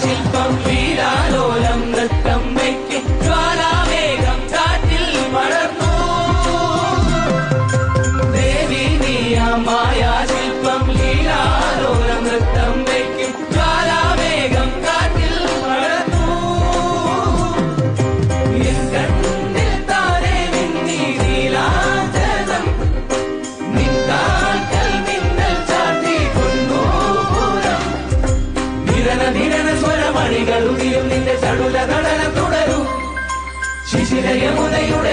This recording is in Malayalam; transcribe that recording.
മായാശില്പം ലീലാലോലം നൃത്തം വയ്ക്കും ജ്വാലാവേഗം കാറ്റിൽ പടർന്നു ദേവി നീയാ മായാശില്പം ലീലാലോലം നൃത്തം വയ്ക്കും ജ്വാലാവേഗം കാറ്റിൽ പടർന്നു എൻ കണ്ണിൽ താരെ മിന്നി നീലാഞ്ജനം നിൻകാൽക്കൽ മിന്നൽ ചാർത്തി കൊന്നൂപുരം നിരന സ്വരമണികൾ ഉതിരും നിന്റെ ചടുല നടനം തുടരും ശിശിര യമുനയുടെ